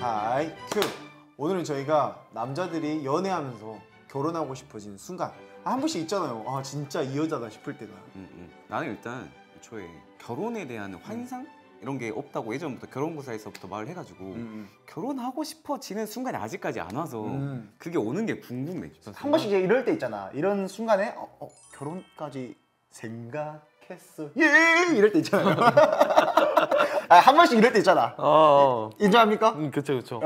하이 큐! 오늘은 저희가 남자들이 연애하면서 결혼하고 싶어지는 순간 한 번씩 있잖아요. 아 진짜 이 여자다 싶을 때가. 나는 일단 애초에 결혼에 대한 환상? 이런 게 없다고 예전부터 결혼고사에서부터 말을 해가지고 결혼하고 싶어지는 순간이 아직까지 안 와서 그게 오는 게 궁금해. 한 번씩 이제 이럴 때 있잖아. 이런 순간에 결혼까지 생각했어. 예 이럴 때 있잖아요. 아, 한 번씩 이럴 때 있잖아. 인정합니까? 그쵸 그쵸.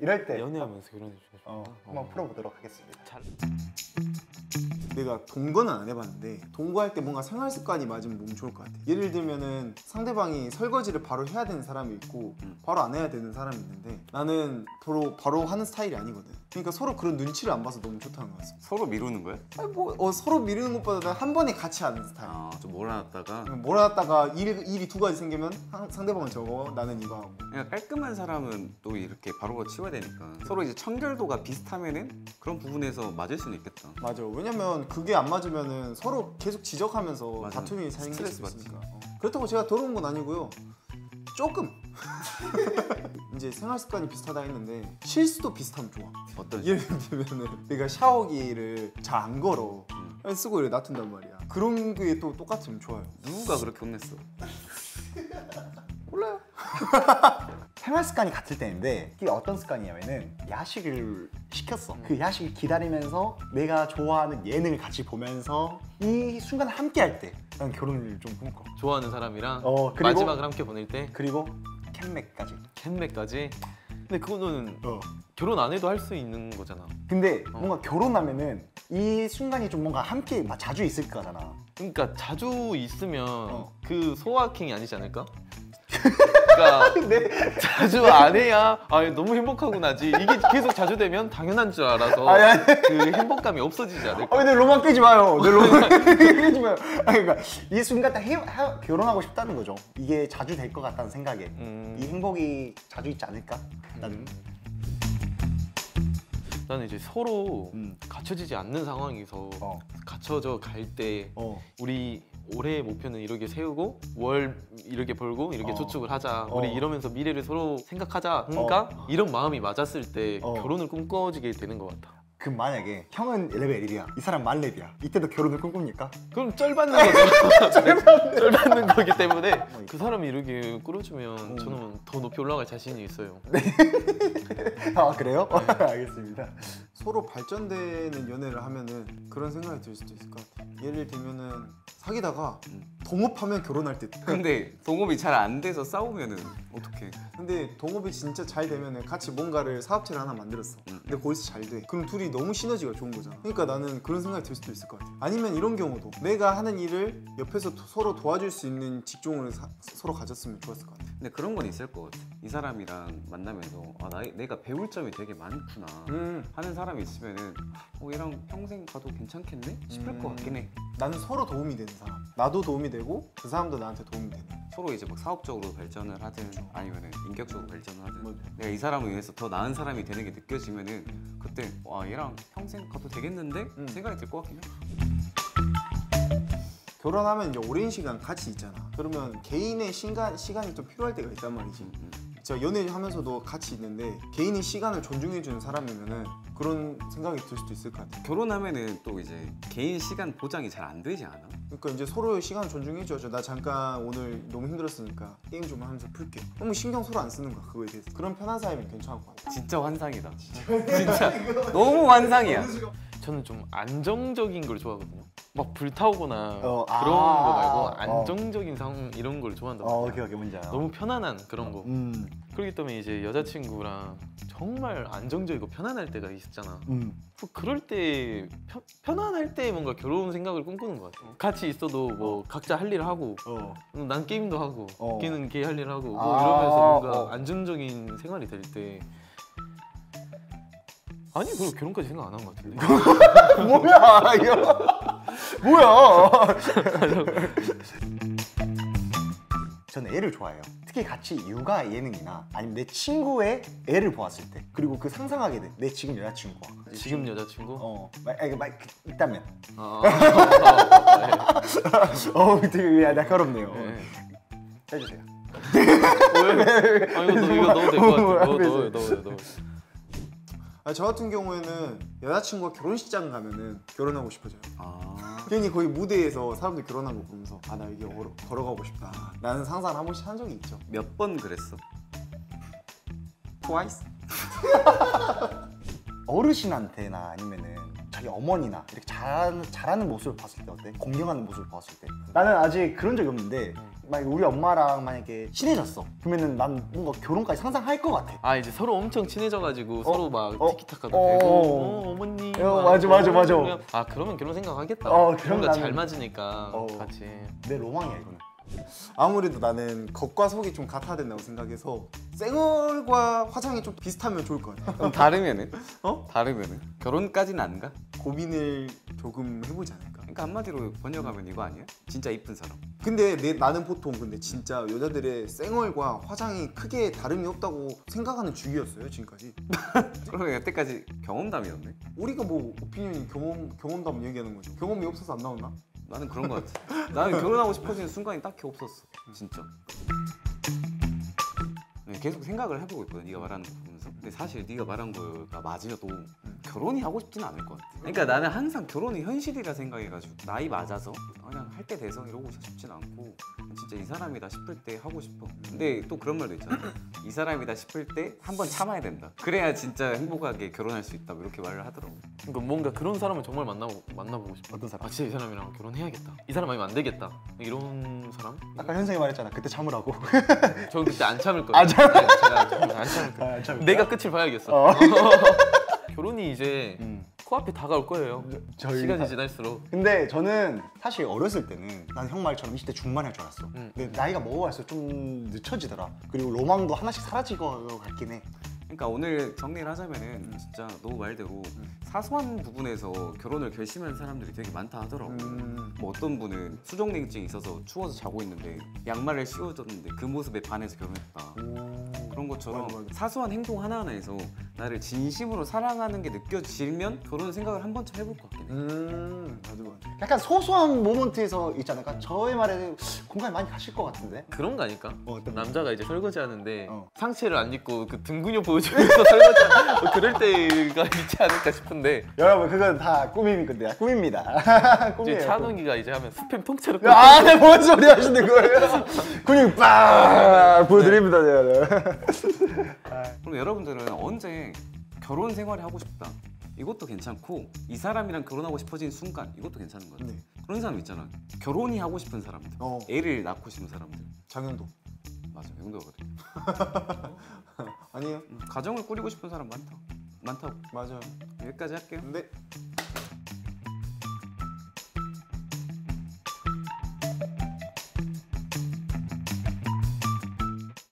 이럴 때 연애하면서 결혼해주고 싶어. 한번 풀어보도록 하겠습니다. 내가 동거는 안 해봤는데 동거할 때 뭔가 생활 습관이 맞으면 너무 좋을 것 같아. 예를 들면은 상대방이 설거지를 바로 해야 되는 사람이 있고 바로 안 해야 되는 사람이 있는데 나는 바로 하는 스타일이 아니거든. 그러니까 서로 그런 눈치를 안 봐서 너무 좋다는 거 같아. 서로 미루는 거야? 아니 서로 미루는 것보다 한 번에 같이 하는 스타일. 좀 몰아놨다가 몰아놨다가 일이 두 가지 생기면 상대방은 저거 나는 이거 하고. 그냥 깔끔한 사람은 또 이렇게 바로바로 치워야 되니까 서로 이제 청결도가 비슷하면은 그런 부분에서 맞을 수는 있겠다. 맞아. 왜냐면 그게 안 맞으면은 서로 계속 지적하면서 맞아. 다툼이 생길 스트레스 수 받지. 있으니까. 그렇다고 제가 더러운 건 아니고요. 조금 이제 생활 습관이 비슷하다 했는데 실수도 비슷하면 좋아. 어떤 예를 들면은 내가 샤워기를 잘 안 걸어 쓰고 이렇게 놔둔단 말이야. 그런 게 또 똑같으면 좋아요. 누가 그렇게 혼냈어? 몰라요. 생활 습관이 같을 때인데 이게 어떤 습관이냐면은 야식을 시켰어. 그 야식을 기다리면서 내가 좋아하는 예능을 같이 보면서 이 순간을 함께 할 때 난 결혼을 좀 꿈꿔. 좋아하는 사람이랑 그리고 마지막을 함께 보낼 때 그리고 캔맥까지. 캔맥까지. 근데 그거는 결혼 안 해도 할 수 있는 거잖아. 근데 뭔가 결혼하면은 이 순간이 좀 뭔가 함께 막 자주 있을 거잖아. 그러니까 자주 있으면 그 소확행이 아니지 않을까? 그러니까 자주 안 해야 너무 행복하구나지. 이게 계속 자주 되면 당연한 줄 알아서 그 행복감이 없어지지 않을까? 내 로망 깨지 마요. 내 로망 깨지 마요. 그러니까 이 순간 딱 결혼하고 싶다는 거죠. 이게 자주 될 것 같다는 생각에 이 행복이 자주 있지 않을까? 나는 이제 서로 갖춰지지 않는 상황에서 갖춰져 갈 때 우리 올해의 목표는 이렇게 세우고 월 이렇게 벌고 이렇게 저축을 하자. 우리 이러면서 미래를 서로 생각하자. 그러니까 이런 마음이 맞았을 때 결혼을 꿈꿔지게 되는 것 같아. 그럼 만약에 형은 레벨 1이야. 이 사람 만렙이야. 이때도 결혼을 꿈꿉니까? 그럼 쩔받는 거죠. 쩔받는 거기 때문에 그 사람이 이렇게 끌어주면 저는 더 높이 올라갈 자신이 있어요. 아 그래요? 네. 알겠습니다. 서로 발전되는 연애를 하면은 그런 생각이 들 수도 있을 것 같아. 예를 들면은 사귀다가 동업하면 결혼할 때. 근데 동업이 잘 안 돼서 싸우면은 어떡해? 근데 동업이 진짜 잘 되면은 같이 뭔가를 사업체를 하나 만들었어. 근데 거기서 잘 돼. 그럼 둘이 너무 시너지가 좋은 거잖아. 그러니까 나는 그런 생각이 들 수도 있을 것 같아. 아니면 이런 경우도 내가 하는 일을 옆에서 서로 도와줄 수 있는 직종을 서로 가졌으면 좋았을 것 같아. 근데 그런 건 있을 것 같아. 이 사람이랑 만나면서 내가 배울 점이 되게 많구나 하는 사람이 있으면은 얘랑 평생 가도 괜찮겠네? 싶을 것 같긴 해. 나는 서로 도움이 되는 사람. 나도 도움이 되고 그 사람도 나한테 도움이 되는. 서로 이제 막 사업적으로 발전을 하든 아니면은 인격적으로 발전을 하든 내가 이 사람을 위해서 더 나은 사람이 되는 게 느껴지면은 그때 얘랑 평생 가도 되겠는데? 생각이 들 것 같긴 해. 결혼하면 이제 오랜 시간 같이 있잖아. 그러면 개인의 시간이 좀 필요할 때가 있단 말이지. 제가 연애하면서도 같이 있는데 개인의 시간을 존중해주는 사람이면은 그런 생각이 들 수도 있을 것 같아. 결혼하면은 또 이제 개인 시간 보장이 잘 안 되지 않아? 그러니까 이제 서로의 시간 존중해줘야죠. 나 잠깐 오늘 너무 힘들었으니까 게임 좀 하면서 풀게. 너무 신경 서로 안 쓰는 거야 그거에 대해서. 그런 편한 사람이면 괜찮을 것 같아. 진짜 환상이다. 진짜 너무 환상이야. 저는 좀 안정적인 걸 좋아하거든요. 막 불타오거나 그런 거 말고 안정적인 상황 이런 걸 좋아한다고. 오케이 뭔지 알아. 너무 편안한 그런 거. 그렇기 때문에 이제 여자친구랑 정말 안정적이고 편안할 때가 있잖아. 그럴 때 편안할 때 뭔가 결혼 생각을 꿈꾸는 것 같아. 같이 있어도 뭐 각자 할 일을 하고 난 게임도 하고 걔는 걔 할 일을 하고 뭐 이러면서 뭔가 안정적인 생활이 될 때 아니 그럼 결혼까지 생각 안 한 것 같은데. 뭐야 이거 뭐야. 저는 애를 좋아해요. 특히 같이 육아 예능이나 아니면 내 친구의 애를 보았을 때 그리고 그 상상하게 돼. 내 지금 여자친구가 지금 여자친구? 있다면 되게 날카롭네요. 해주세요. 왜? 아 이거 넣어도 될 것 같아. 넣어. 저 같은 경우에는 여자친구가 결혼식장 가면은 결혼하고 싶어져요. 아. 괜히 거기 무대에서 사람들 결혼한 거 보면서 아 나 이게 걸어가고 싶다 라는 상상을 한 번씩 한 적이 있죠. 몇 번 그랬어? 트와이스? 어르신한테나 아니면은 자기 어머니나 이렇게 잘하는 모습을 봤을 때 어때? 공경하는 모습을 봤을 때 나는 아직 그런 적이 없는데 만약에 우리 엄마랑 만약에 친해졌어 그러면은 난 뭔가 결혼까지 상상할 것 같아. 아 이제 서로 엄청 친해져가지고 서로 막 티키타카도 어. 되고 어머니 맞아. 아 그러면 결혼 생각하겠다. 그럼 뭔가 나는- 잘 맞으니까 같이. 내 로망이야 이거는. 아무래도 나는 겉과 속이 좀 같아야 된다고 생각해서 쌩얼과 화장이 좀 비슷하면 좋을 것 같아. 그럼 다르면은? 어? 다르면은? 결혼까지는 안 가? 고민을 조금 해보지 않을까. 그러니까 한마디로 번역하면 이거 아니야? 진짜 이쁜 사람. 근데 나는 보통 근데 진짜 여자들의 쌩얼과 화장이 크게 다름이 없다고 생각하는 주의였어요 지금까지. 그러면 여태까지 경험담이었네. 우리가 뭐 오피니언이 경험담 얘기하는 거죠. 경험이 없어서 안 나오나? 나는 그런 거 같아. 나는 결혼하고 싶어지는 순간이 딱히 없었어. 진짜. 네, 계속 생각을 해보고 있거든. 네가 말하는 거 보면서. 근데 사실 네가 말한 거가 맞아도 결혼이 하고 싶지는 않을 것 같아. 그러니까 나는 항상 결혼이 현실이라 생각해가지고 나이 맞아서 그냥 할 때 돼서 이러고 싶진 않고 진짜 이 사람이다 싶을 때 하고 싶어. 근데 또 그런 말도 있잖아. 이 사람이다 싶을 때 한 번 참아야 된다. 그래야 진짜 행복하게 결혼할 수 있다고 이렇게 말을 하더라고. 그러니까 뭔가 그런 사람을 정말 만나보고 싶어. 어떤 사람? 아 진짜 이 사람이랑 결혼해야겠다. 이 사람 아니면 안 되겠다. 이런 사람? 아까 현성이 말했잖아. 그때 참으라고. 저 그때 안 참을 거예요. 안 참을 네, 제가 안 참을 거예요. 안 참을 내가 끝을 봐야겠어. 어. 결혼이 이제 코앞에 다가올 거예요. 저희 시간이 지날수록. 근데 저는 사실 어렸을 때는 난 형 말처럼 20대 중반일 줄 알았어. 음. 근데 나이가 먹어갈수록 좀 늦춰지더라. 그리고 로망도 하나씩 사라지고 같긴 해. 그러니까 오늘 정리를 하자면은 진짜 너 말대로 사소한 부분에서 결혼을 결심하는 사람들이 되게 많다 하더라고. 뭐 어떤 분은 수족냉증이 있어서 추워서 자고 있는데 양말을 씌워줬는데 그 모습에 반해서 결혼했다. 그런 것처럼 맞아. 사소한 행동 하나하나에서 나를 진심으로 사랑하는 게 느껴지면 결혼 생각을 한 번쯤 해볼 것 같긴 해. 맞아. 약간 소소한 모먼트에서 있잖아. 그러니까 저의 말에 공감이 많이 가실 것 같은데. 그런 거 아닐까? 어떤 거? 남자가 이제 설거지 하는데 어. 상체를 안 입고 그 등 근육 보여주면서 설거지 뭐 그럴 때가 있지 않을까 싶은데 여러분 그건 다 꿈입니다. 꿈입니다. 이제 꿈이에요. 찬웅이가 이제 하면 스팸 통째로 아, 네, 뭔 소리 하시는 거예요? 근육 빡 보여드립니다, 제가. 그럼 여러분들은 언제 결혼 생활을 하고 싶다 이것도 괜찮고 이 사람이랑 결혼하고 싶어진 순간 이것도 괜찮은 것 같아. 네. 그런 사람 있잖아. 결혼이 하고 싶은 사람들, 애를 낳고 싶은 사람들. 장현도. 맞아, 영도가 그래. 아니에요? 가정을 꾸리고 싶은 사람 많다고. 맞아요. 여기까지 할게요. 근데